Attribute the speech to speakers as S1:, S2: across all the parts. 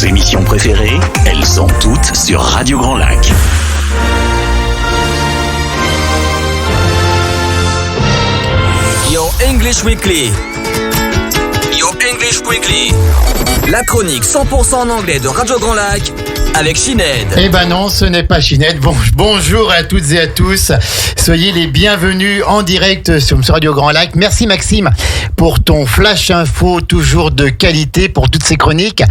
S1: émissions préférées, elles sont toutes sur Radio Grand Lac.
S2: Your English Weekly. Your English Weekly. La chronique 100% en anglais de Radio Grand Lac avec Sinead.
S3: Eh ben non, ce n'est pas Sinead. Bonjour à toutes et à tous. Soyez les bienvenus en direct sur Radio Grand Lac. Merci Maxime pour ton flash info toujours de qualité pour toutes ces chroniques.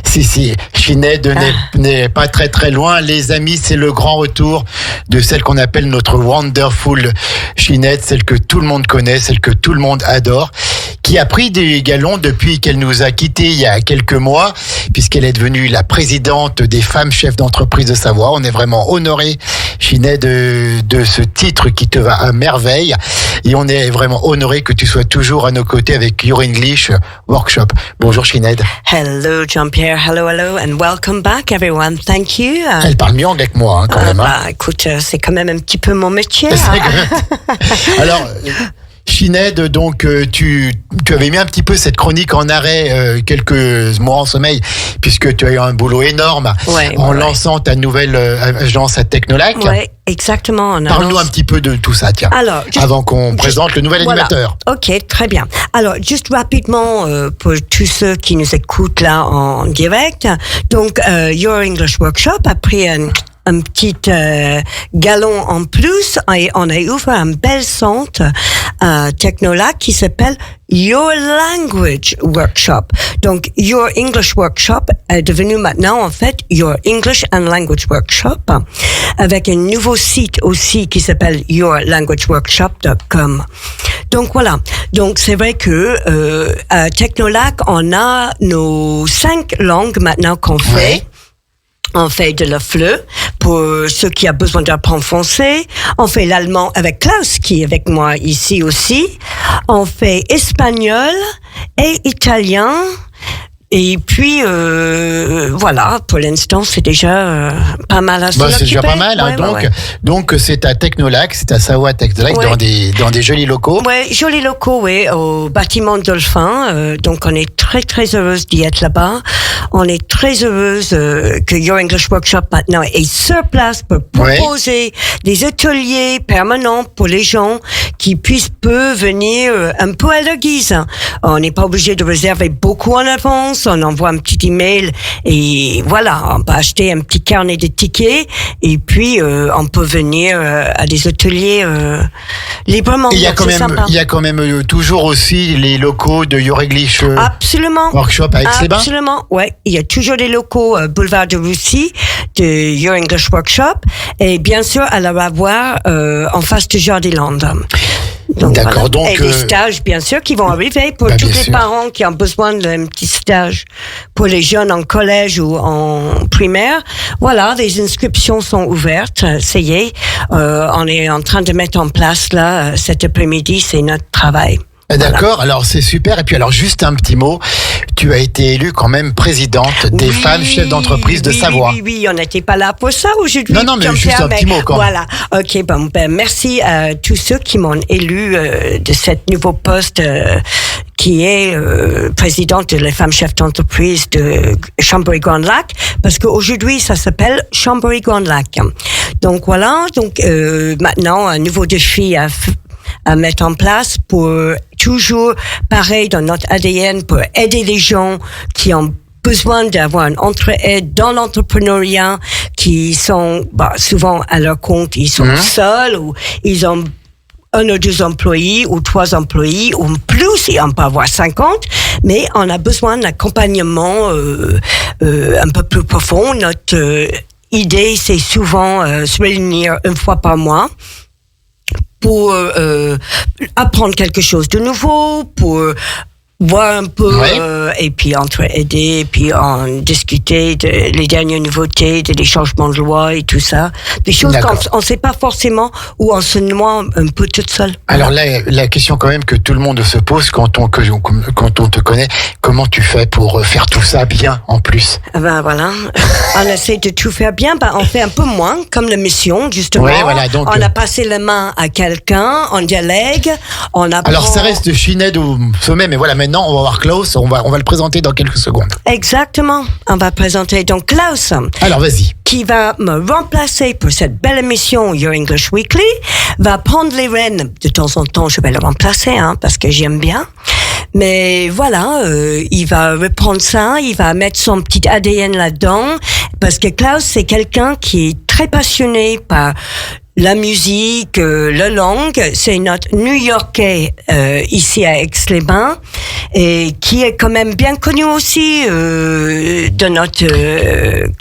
S3: Si, Sinead n'est pas très très loin. Les amis, c'est le grand retour de celle qu'on appelle notre wonderful Sinead, celle que tout le monde connaît, celle que tout le monde adore, qui a pris des galons depuis qu'elle nous a quittés il y a quelques mois, puisqu'elle est devenue la présidente des femmes chefs d'entreprise de Savoie. On est vraiment honoré, Sinead, de ce titre qui te va à merveille. Et on est vraiment honoré que tu sois toujours à nos côtés avec Your English Workshop. Bonjour Sinead.
S4: Hello Jean-Pierre, hello, and welcome back everyone. Thank you.
S3: Elle parle mieux anglais que moi, quand même.
S4: Écoute, c'est quand même un petit peu mon métier.
S3: Alors, Sinead, donc tu avais mis un petit peu cette chronique en arrêt quelques mois en sommeil, puisque tu as eu un boulot énorme en lançant ta nouvelle agence à Technolac.
S4: Ouais, exactement.
S3: Parle-nous un petit peu de tout ça, tiens, avant qu'on présente le nouvel animateur.
S4: Ok, très bien. Alors, juste rapidement, pour tous ceux qui nous écoutent là en direct, donc Your English Workshop a pris un petit galon en plus et on a ouvert un bel centre à Technolac qui s'appelle Your Language Workshop. Donc, Your English Workshop est devenu maintenant, en fait, Your English and Language Workshop, avec un nouveau site aussi qui s'appelle yourlanguageworkshop.com. Donc, voilà. Donc, c'est vrai que à Technolac, on a nos 5 langues maintenant qu'on fait. On fait de la FLE pour ceux qui ont besoin d'apprendre français. On fait l'allemand avec Klaus qui est avec moi ici aussi. On fait espagnol et italien. Et puis, voilà, pour l'instant, c'est déjà pas mal à s'occuper.
S3: C'est déjà pas mal, hein. Donc, c'est à Technolac, c'est à Savoie Technolac, dans des jolis locaux.
S4: Ouais, jolis locaux, oui, au bâtiment Dolphin. Donc, on est très, très heureuse d'y être là-bas. On est très heureuse que Your English Workshop, maintenant, est sur place pour proposer des ateliers permanents pour les gens qui peuvent venir un peu à leur guise. On n'est pas obligé de réserver beaucoup en avance. On envoie un petit email et voilà, on peut acheter un petit carnet de tickets et puis on peut venir à des ateliers librement.
S3: Il y a quand même toujours aussi les locaux de Your English Workshop à Aix-les-Bains.
S4: Absolument, ouais. Il y a toujours des locaux boulevard de Russie de Your English Workshop et bien sûr à la revoir en face de Jardiland. Donc,
S3: d'accord,
S4: voilà. Et des stages, bien sûr, qui vont arriver pour tous les parents qui ont besoin d'un petit stage pour les jeunes en collège ou en primaire. Voilà, les inscriptions sont ouvertes. Ça y est, on est en train de mettre en place là cet après-midi, c'est notre travail.
S3: D'accord, alors c'est super. Et puis alors juste un petit mot, tu as été élue quand même présidente des femmes chefs d'entreprise de Savoie.
S4: Oui, on n'était pas là pour ça aujourd'hui.
S3: Non, mais juste un petit mot quand même.
S4: Voilà, ok, merci à tous ceux qui m'ont élu de cet nouveau poste qui est présidente de les femmes chefs d'entreprise de Chambéry Grand Lac, parce qu'aujourd'hui ça s'appelle Chambéry Grand Lac. Donc voilà, maintenant un nouveau défi à mettre en place pour toujours, pareil, dans notre ADN, pour aider les gens qui ont besoin d'avoir une entraide dans l'entrepreneuriat, qui sont souvent à leur compte, ils sont seuls ou ils ont 1 ou 2 employés ou 3 employés ou plus, et on peut avoir 50, mais on a besoin d'un accompagnement un peu plus profond. Notre idée, c'est souvent se réunir 1 fois par mois pour apprendre quelque chose de nouveau, pour voir un peu et puis entre-aider, et puis en discuter les dernières nouveautés, des changements de loi et tout ça. Des choses qu'on ne sait pas forcément ou on se noie un peu toute seule.
S3: Alors la question quand même que tout le monde se pose quand on te connaît, comment tu fais pour faire tout ça bien en plus?
S4: Ben voilà, on essaie de tout faire bien, on fait un peu moins, comme l'émission justement.
S3: Ouais, voilà, donc,
S4: on a passé la main à quelqu'un, on dialogue, on apprend.
S3: Alors ça reste Sinead au sommet, mais voilà, maintenant maintenant, on va voir Klaus, on va le présenter dans quelques secondes.
S4: Exactement. On va présenter donc Klaus.
S3: Alors, vas-y.
S4: Qui va me remplacer pour cette belle émission Your English Weekly, va prendre les rênes. De temps en temps, je vais le remplacer, parce que j'aime bien. Mais voilà, il va reprendre ça, il va mettre son petit ADN là-dedans, parce que Klaus, c'est quelqu'un qui est très passionné par la musique, la langue. C'est notre New-Yorkais ici à Aix-les-Bains, et qui est quand même bien connu aussi de notre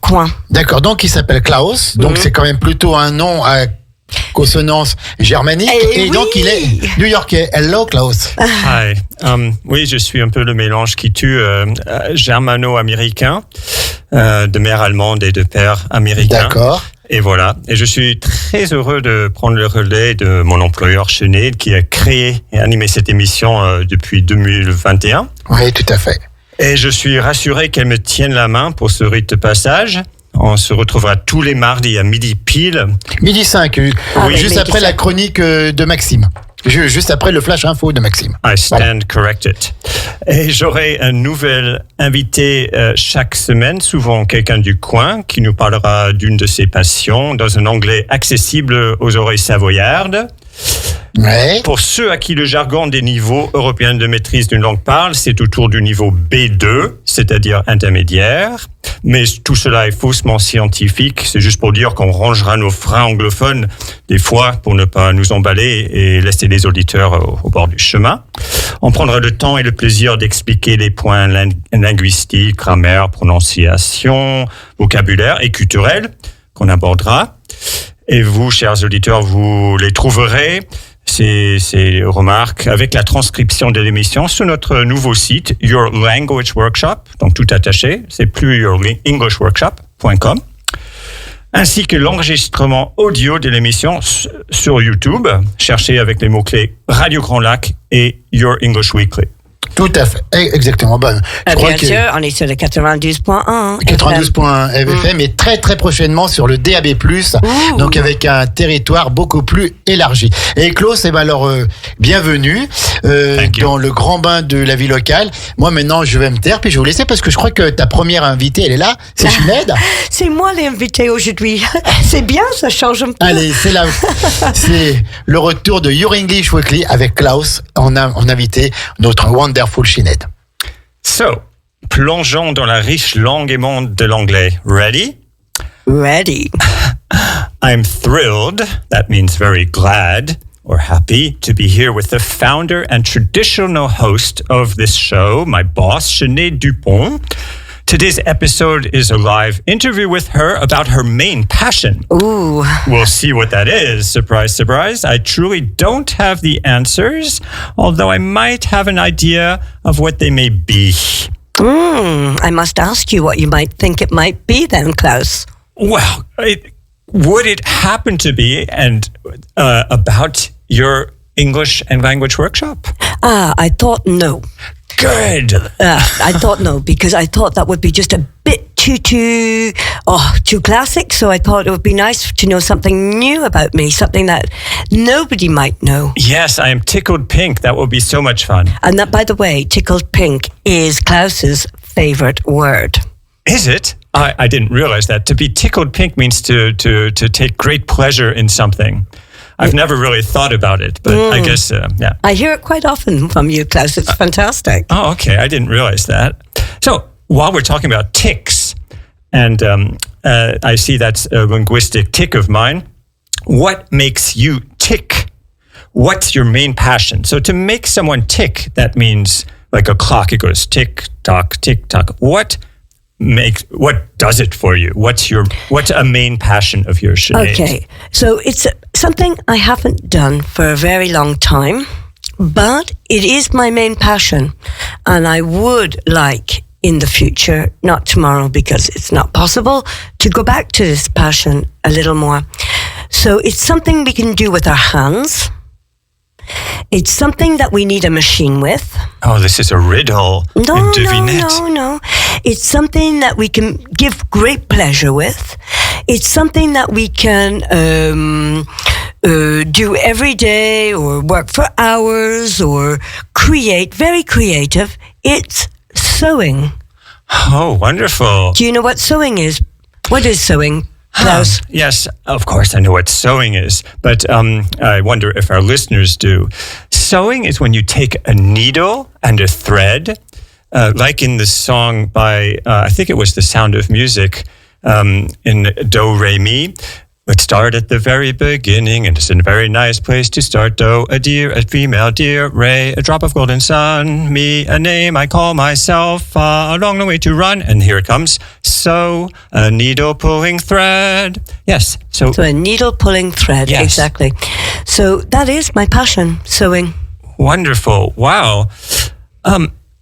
S4: coin.
S3: D'accord, donc il s'appelle Klaus, donc c'est quand même plutôt un nom à consonance germanique, et donc il est New-Yorkais. Hello Klaus.
S5: Hi. Oui, je suis un peu le mélange qui tue, germano-américain, de mère allemande et de père américain.
S3: D'accord.
S5: Et voilà. Et je suis très heureux de prendre le relais de mon employeur Sinead, qui a créé et animé cette émission depuis 2021.
S3: Oui, tout à fait.
S5: Et je suis rassuré qu'elle me tienne la main pour ce rite de passage. On se retrouvera tous les mardis à midi pile.
S3: Midi 5, juste après la chronique de Maxime. Juste après le flash info de Maxime.
S5: I stand corrected. Et j'aurai un nouvel invité chaque semaine, souvent quelqu'un du coin, qui nous parlera d'une de ses passions dans un anglais accessible aux oreilles savoyardes.
S3: Ouais.
S5: Pour ceux à qui le jargon des niveaux européens de maîtrise d'une langue parle, c'est autour du niveau B2, c'est-à-dire intermédiaire. Mais tout cela est faussement scientifique. C'est juste pour dire qu'on rangera nos freins anglophones des fois pour ne pas nous emballer et laisser les auditeurs au bord du chemin. On prendra le temps et le plaisir d'expliquer les points linguistiques, grammaire, prononciation, vocabulaire et culturel qu'on abordera. Et vous, chers auditeurs, vous les trouverez, ces remarques, avec la transcription de l'émission sur notre nouveau site, Your Language Workshop, donc tout attaché, c'est plus yourenglishworkshop.com, ainsi que l'enregistrement audio de l'émission sur YouTube. Cherchez avec les mots-clés Radio Grand Lac et Your English Weekly.
S3: Tout à fait, exactement. Bon,
S4: bien sûr, on est sur le 92.1.
S3: 92.1 FM et très très prochainement sur le DAB+, donc avec un territoire beaucoup plus élargi. Et Klaus, alors bienvenue dans le grand bain de la vie locale. Moi maintenant je vais me taire puis je vais vous laisser parce que je crois que ta première invitée elle est là, c'est Sinead.
S4: C'est moi l'invité aujourd'hui. C'est bien, ça change un peu.
S3: Allez, c'est le retour de Your English Weekly avec Klaus en invité notre wonderful Sinead.
S5: So, plongeons dans la riche langue et monde de l'anglais. Ready?
S4: Ready.
S5: I'm thrilled, that means very glad or happy, to be here with the founder and traditional host of this show, my boss, Sinead Dupont. Today's episode is a live interview with her about her main passion.
S4: Ooh.
S5: We'll see what that is. Surprise, surprise. I truly don't have the answers, although I might have an idea of what they may be.
S4: I must ask you what you might think it might be then, Klaus.
S5: Well, would it happen to be about your English and language workshop?
S4: I thought no.
S5: Good.
S4: I thought no, because I thought that would be just a bit too classic. So I thought it would be nice to know something new about me, something that nobody might know.
S5: Yes, I am tickled pink. That will be so much fun.
S4: And that, by the way, tickled pink is Klaus's favorite word.
S5: Is it? I didn't realize that. To be tickled pink means to take great pleasure in something. I've never really thought about it, but I guess, yeah.
S4: I hear it quite often from you, Klaus. It's fantastic.
S5: Oh, okay. I didn't realize that. So while we're talking about ticks, and I see that's a linguistic tick of mine, what makes you tick? What's your main passion? So to make someone tick, that means like a clock. It goes tick, tock, tick, tock. What does it for you? What's a main passion of yours, Sinead?
S4: Okay, so it's something I haven't done for a very long time, but it is my main passion, and I would like in the future, not tomorrow because it's not possible, to go back to this passion a little more. So it's something we can do with our hands. It's something that we need a machine with.
S5: Oh, this is a riddle.
S4: No.
S5: No.
S4: It's something that we can give great pleasure with. It's something that we can do every day or work for hours or create, very creative. It's sewing.
S5: Oh, wonderful.
S4: Do you know what sewing is? What is sewing, Klaus?
S5: Yes, of course I know what sewing is, but I wonder if our listeners do. Sewing is when you take a needle and a thread, like in the song by, I think it was The Sound of Music, in Do, Re, Mi. Let's start at the very beginning, and it's a very nice place to start. Do, a deer, a female deer, Re, a drop of golden sun, Mi, a name I call myself, a long way to run, and here it comes. So, a needle pulling thread. Yes, so
S4: a needle pulling thread,
S5: yes.
S4: Exactly. So that is my passion, sewing.
S5: Wonderful. Wow.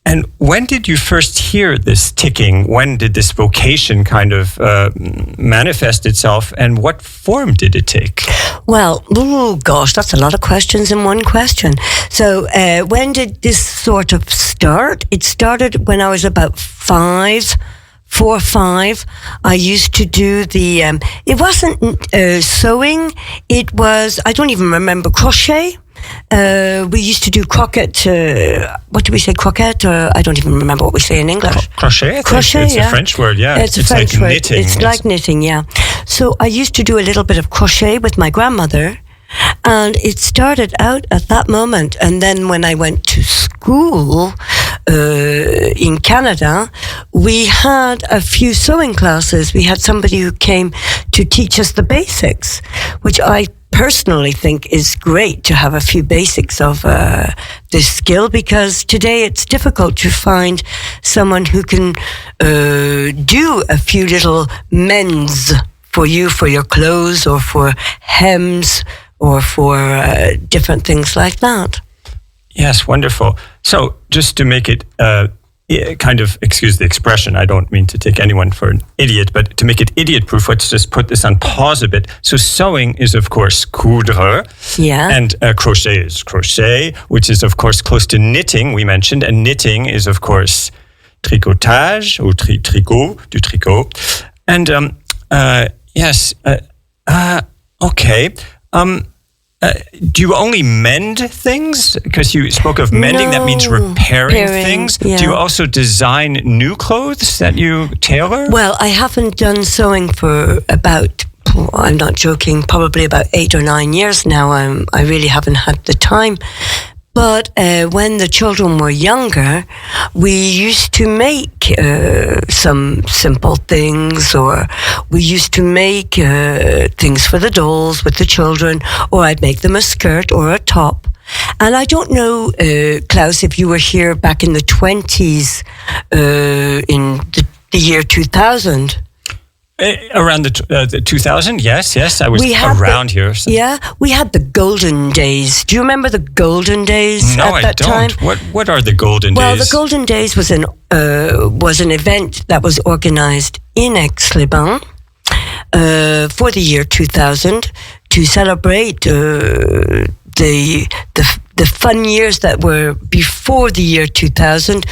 S5: And when did you first hear this ticking? When did this vocation kind of manifest itself, and what form did it take?
S4: Well, oh gosh, that's a lot of questions in one question. So when did this sort of start? It started when I was about 4 or 5. I used to do the, it wasn't sewing, it was, I don't even remember, crochet. We used to do croquette. What do we say, croquette? I don't even remember what we say in English.
S5: Crochet?
S4: Crochet,
S5: it's
S4: yeah.
S5: a French word, yeah.
S4: It's a French
S5: like
S4: word.
S5: knitting.
S4: It's like knitting, yeah. So I used to do a little bit of crochet with my grandmother, and it started out at that moment. And then when I went to school in Canada, we had a few sewing classes. We had somebody who came to teach us the basics, which I personally think is great to have a few basics of this skill, because today it's difficult to find someone who can do a few little mends for you, for your clothes or for hems or for different things like that.
S5: Yes, wonderful. So just to make it kind of, excuse the expression, I don't mean to take anyone for an idiot, but to make it idiot-proof, let's just put this on pause a bit. So sewing is, of course, coudre.
S4: Yeah.
S5: And crochet is crochet, which is, of course, close to knitting, we mentioned. And knitting is, of course, tricotage, or tricot, du tricot. And yes, okay. Do you only mend things? Because you spoke of mending, that means repairing things.
S4: Yeah.
S5: Do you also design new clothes that you tailor?
S4: Well, I haven't done sewing for about, I'm not joking, probably about 8 or 9 years now. I really haven't had the time. But when the children were younger, we used to make some simple things, or we used to make things for the dolls with the children, or I'd make them a skirt or a top. And I don't know, Klaus, if you were here back in the 20s, in the year 2000.
S5: Around the 2000, yes, I was around here. So.
S4: Yeah, we had the golden days. Do you remember the golden days?
S5: No,
S4: at that
S5: I don't.
S4: Time?
S5: What are the golden days?
S4: Well, the golden days was an event that was organised in Aix-les-Bains for the year 2000 to celebrate the fun years that were before the year 2000.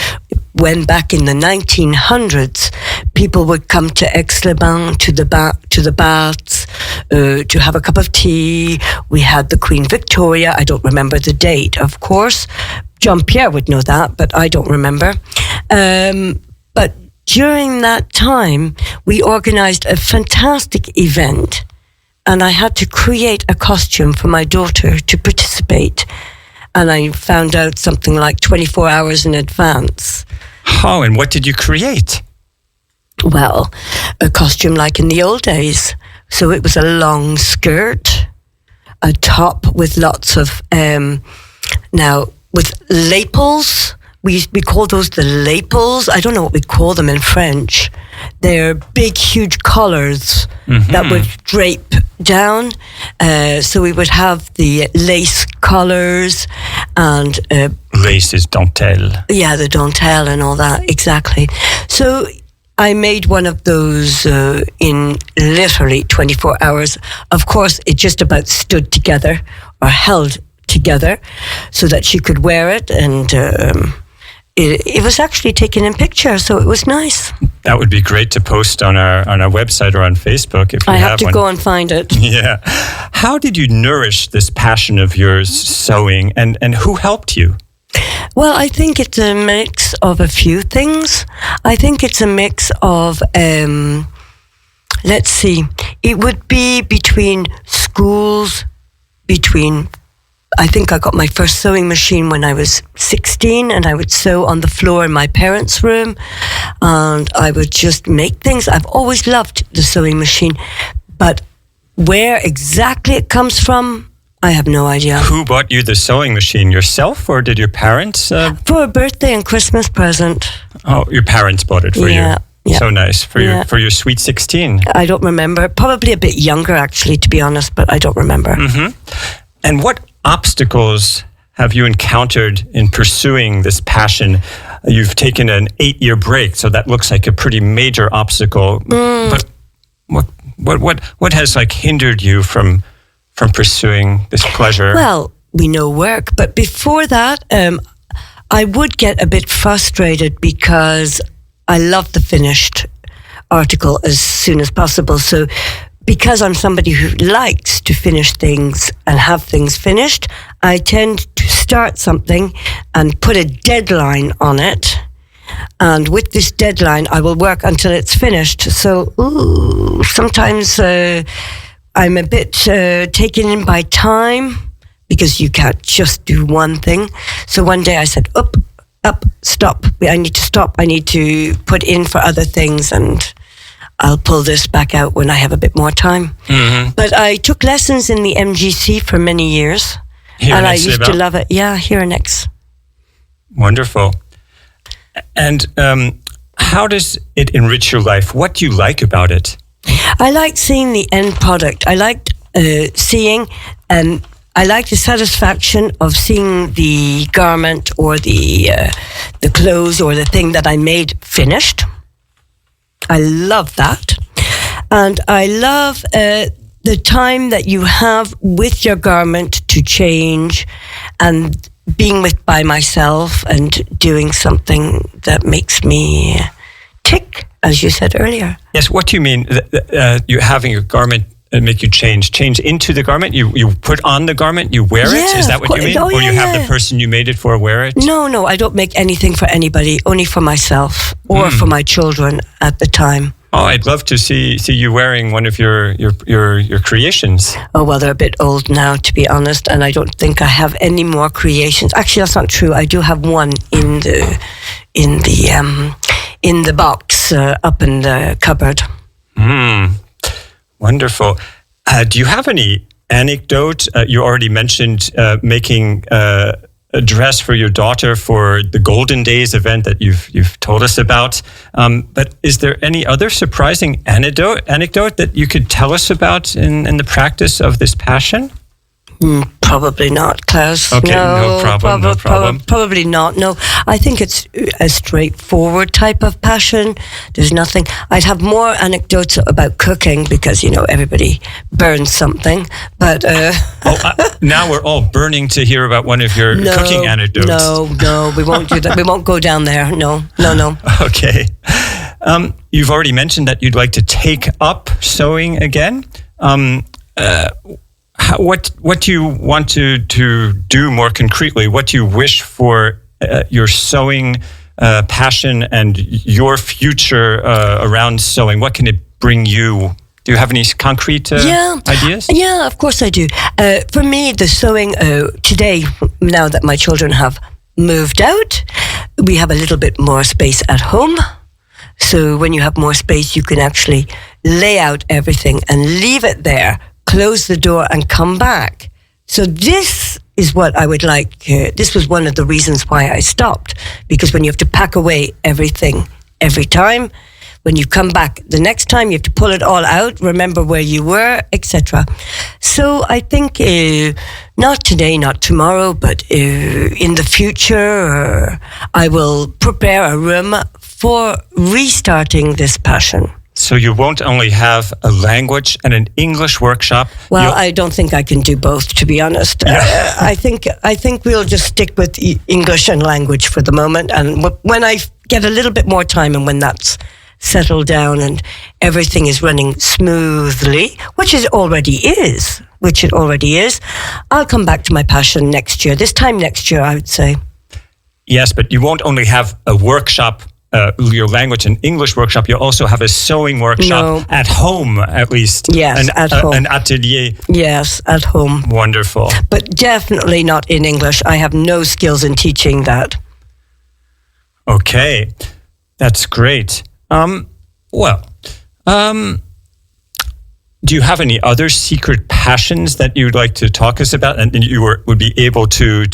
S4: When back in the 1900s, people would come to Aix-les-Bains, to the baths, to have a cup of tea. We had the Queen Victoria. I don't remember the date, of course. Jean-Pierre would know that, but I don't remember. But during that time, we organized a fantastic event, and I had to create a costume for my daughter to participate. And I found out something like 24 hours in advance.
S5: Oh, and what did you create?
S4: Well, a costume like in the old days. So it was a long skirt, a top with lots of, now with lapels. We call those the lapels. I don't know what we call them in French. They're big, huge collars that would drape down. So we would have the lace collars and...
S5: lace is dentelle.
S4: Yeah, the dentelle and all that, exactly. So I made one of those in literally 24 hours. Of course, it just about stood together or held together so that she could wear it, and... It was actually taken in picture, so it was nice.
S5: That would be great to post on our website or on Facebook if you
S4: I have to
S5: one.
S4: go and find it.
S5: Yeah. How did you nourish this passion of yours, sewing, and who helped you?
S4: Well, I think it's a mix of a few things. I think it's a mix of, let's see, it would be between schools, I think I got my first sewing machine when I was 16, and I would sew on the floor in my parents' room, and I would just make things. I've always loved the sewing machine, but where exactly it comes from, I have no idea.
S5: Who bought you the sewing machine, yourself, or did your parents?
S4: For a birthday and Christmas present.
S5: Oh, your parents bought it for you.
S4: Yeah.
S5: So nice for your sweet 16.
S4: I don't remember. Probably a bit younger, actually, to be honest, but I don't remember.
S5: Mm-hmm. And what obstacles have you encountered in pursuing this passion? You've taken an 8-year break, so that looks like a pretty major obstacle. But what has hindered you from pursuing this pleasure?
S4: Well, we know work, but before that, I would get a bit frustrated because I love the finished article as soon as possible. So because I'm somebody who likes to finish things and have things finished, I tend to start something and put a deadline on it. And with this deadline, I will work until it's finished. So sometimes I'm a bit taken in by time because you can't just do one thing. So one day I said, up, stop. I need to stop. I need to put in for other things, and I'll pull this back out when I have a bit more time. Mm-hmm. But I took lessons in the MGC for many years.
S5: Here
S4: and I used to love it. Yeah, here in Aix.
S5: Wonderful. And how does it enrich your life? What do you like about it?
S4: I like seeing the end product. I liked seeing, and I like the satisfaction of seeing the garment or the clothes or the thing that I made finished. I love that. And I love the time that you have with your garment to change and being by myself and doing something that makes me tick, as you said earlier.
S5: Yes, what do you mean? You having a garment make you change into the garment? You put on the garment, you wear it? Is that what you mean? Or you have the person you made it for wear it?
S4: No, I don't make anything for anybody, only for myself or for my children at the time.
S5: Oh, I'd love to see you wearing one of your creations.
S4: Oh, well, they're a bit old now, to be honest, and I don't think I have any more creations. Actually, that's not true. I do have one in the box up in the cupboard.
S5: Wonderful. Do you have any anecdote? You already mentioned making a dress for your daughter for the Golden Days event that you've told us about. But is there any other surprising anecdote that you could tell us about in the practice of this passion?
S4: Probably not, Klaus.
S5: Okay, no problem.
S4: Probably not. No, I think it's a straightforward type of passion. There's nothing. I'd have more anecdotes about cooking because, everybody burns something. But
S5: now we're all burning to hear about one of your cooking anecdotes.
S4: No, we won't do that. We won't go down there. No.
S5: Okay. You've already mentioned that you'd like to take up sewing again. What do you want to do more concretely? What do you wish for your sewing passion and your future around sewing? What can it bring you? Do you have any concrete ideas?
S4: Yeah, of course I do. For me, the sewing today, now that my children have moved out, we have a little bit more space at home. So when you have more space, you can actually lay out everything and leave it there. Close the door and come back. So this is what I would like. This was one of the reasons why I stopped, because when you have to pack away everything every time, when you come back the next time, you have to pull it all out, remember where you were, etc. So I think not today, not tomorrow, but in the future, I will prepare a room for restarting this passion.
S5: So you won't only have a language and an English workshop.
S4: Well, I don't think I can do both, to be honest.
S5: Yeah.
S4: I think we'll just stick with English and language for the moment. And when I get a little bit more time and when that's settled down and everything is running smoothly, which it already is, I'll come back to my passion next year. This time next year, I would say.
S5: Yes, but you won't only have a workshop, your language and English workshop, you also have a sewing workshop at home, at least.
S4: Yes, at home.
S5: An atelier.
S4: Yes, at home.
S5: Wonderful.
S4: But definitely not in English. I have no skills in teaching that.
S5: Okay, that's great. Do you have any other secret passions that you'd like to talk us about, and you would be able to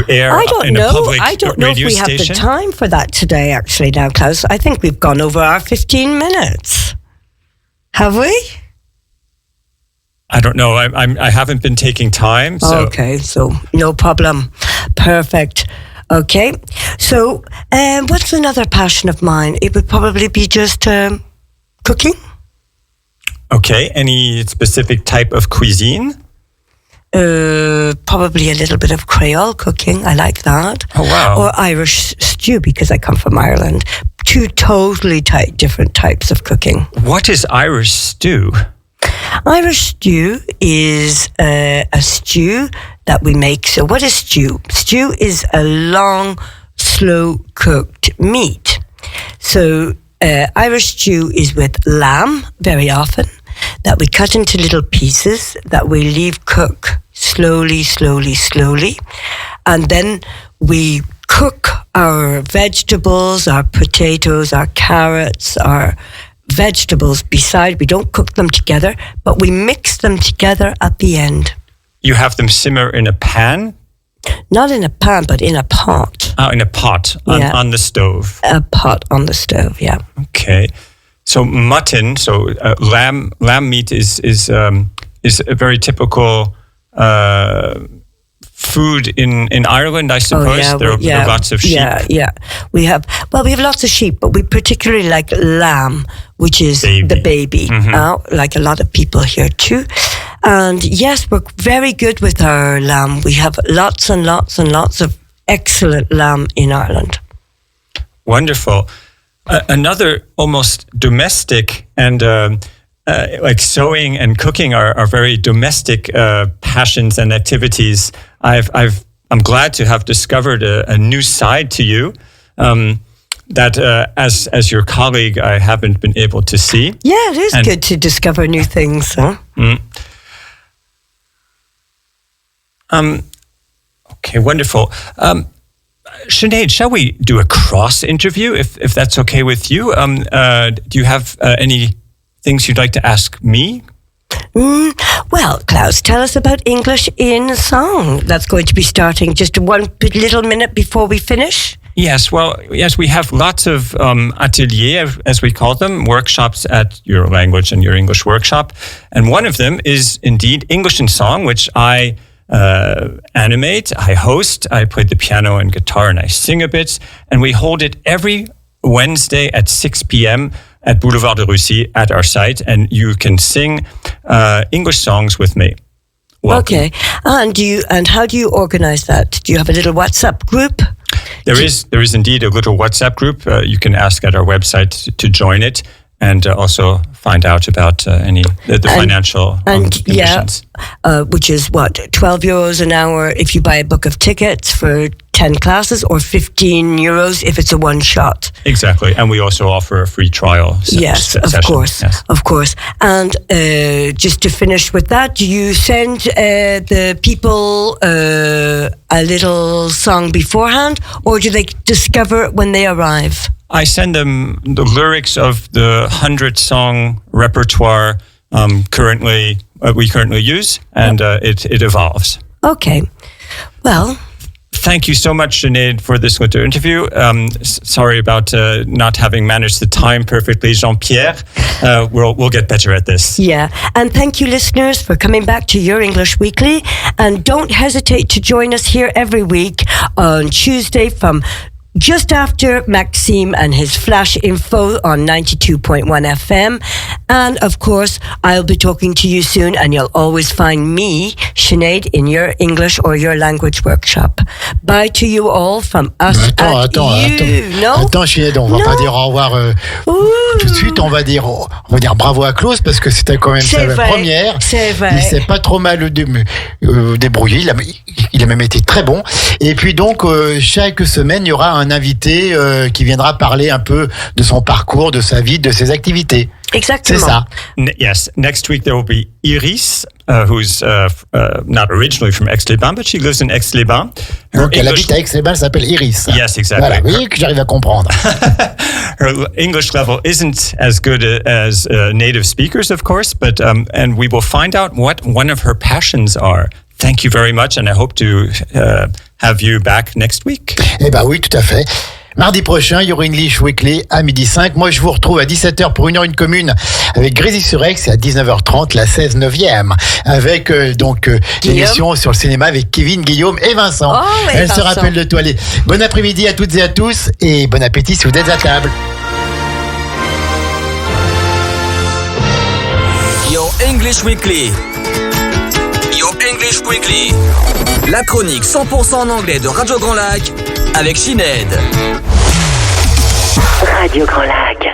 S5: air in a public radio station?
S4: I don't know if we have the time for that today, actually, now, Klaus. I think we've gone over our 15 minutes. Have we?
S5: I don't know. I haven't been taking time. So.
S4: Okay, so no problem. Perfect. Okay, so what's another passion of mine? It would probably be just cooking.
S5: Okay, any specific type of cuisine?
S4: Probably a little bit of Creole cooking. I like that.
S5: Oh, wow.
S4: Or Irish stew, because I come from Ireland. Two totally different types of cooking.
S5: What is Irish stew?
S4: Irish stew is a stew that we make. So what is stew? Stew is a long, slow-cooked meat. So Irish stew is with lamb, very often, that we cut into little pieces that we leave cook slowly. And then we cook our vegetables, our potatoes, our carrots, our vegetables beside. We don't cook them together, but we mix them together at the end.
S5: You have them simmer in a pan?
S4: Not in a pan, but in a pot.
S5: Oh, in a pot on the stove.
S4: A pot on the stove, yeah.
S5: Okay. So mutton, lamb meat is a very typical food in Ireland, I suppose. There are lots of sheep.
S4: Yeah. We have lots of sheep, but we particularly like lamb, which is the baby. Like a lot of people here too. And yes, we're very good with our lamb. We have lots and lots and lots of excellent lamb in Ireland.
S5: Wonderful. Another almost domestic and like sewing and cooking are very domestic passions and activities. I'm glad to have discovered a new side to you that as your colleague I haven't been able to see.
S4: Yeah, it is good to discover new things. Huh?
S5: Okay, wonderful. Sinead, shall we do a cross interview if that's okay with you? Do you have any things you'd like to ask me?
S4: Well, Klaus, tell us about English in a song. That's going to be starting just one little minute before we finish.
S5: Yes, we have lots of ateliers, as we call them, workshops at your language and your English workshop. And one of them is indeed English in Song, which I animate, I host, I play the piano and guitar, and I sing a bit. And we hold it every Wednesday at 6 p.m. at Boulevard de Russie at our site, and you can sing English songs with me. Welcome.
S4: Okay, and how do you organize that? Do you have a little WhatsApp group?
S5: There is indeed a little WhatsApp group. You can ask at our website to join it, and also find out about the financial conditions.
S4: Which is what, €12 an hour if you buy a book of tickets for 10 classes, or €15 if it's a one shot.
S5: Exactly, and we also offer a free trial
S4: session. Of course. And just to finish with that, do you send the people a little song beforehand, or do they discover it when they arrive?
S5: I send them the lyrics of the 100-song repertoire we currently use, and it evolves.
S4: Okay. Well,
S5: thank you so much, Sinead, for this winter interview. Sorry about not having managed the time perfectly, Jean-Pierre. We'll get better at this.
S4: Yeah, and thank you, listeners, for coming back to Your English Weekly. And don't hesitate to join us here every week on Tuesday from just after Maxime and his flash info on 92.1 FM. And of course, I'll be talking to you soon, and you'll always find me, Sinead, in your English or your language workshop. Bye to you all from us
S3: Attends, Sinead, on va pas dire au revoir tout de suite. On va dire bravo à Klaus parce que c'était quand même sa première.
S4: C'est vrai.
S3: Il s'est pas trop mal débrouillé. Il a même été très bon. Et puis donc chaque semaine il y aura un invité qui viendra parler un peu de son parcours, de sa vie, de ses activités.
S4: Exactement.
S3: C'est ça.
S5: Yes. Next week there will be Iris, who's not originally from Aix-les-Bains, but she lives in Aix-les-Bains.
S3: Donc elle habite à Aix-les-Bains, elle s'appelle Iris.
S5: Yes, exactly.
S3: Voilà, vous voyez que j'arrive à comprendre.
S5: Her English level isn't as good as native speakers, of course, but and we will find out what one of her passions are. Thank you very much, and I hope to have you back next week.
S3: Eh ben oui, tout à fait. Mardi prochain, il y aura English Weekly à 12h05. Moi, je vous retrouve à 17h pour 1 heure une commune avec Grésy-sur-Aix et à 19h30, la 16/9e. Avec l'émission sur le cinéma avec Kevin, Guillaume et Vincent.
S4: Oh, oui,
S3: Elle
S4: Vincent.
S3: se rappelle de toi. Allez, bon après-midi à toutes et à tous et bon appétit si vous êtes à table.
S2: Your English Weekly. Your English Weekly. La chronique 100% en anglais de Radio Grand Lac avec Sinead.
S6: Radio Grand Lac.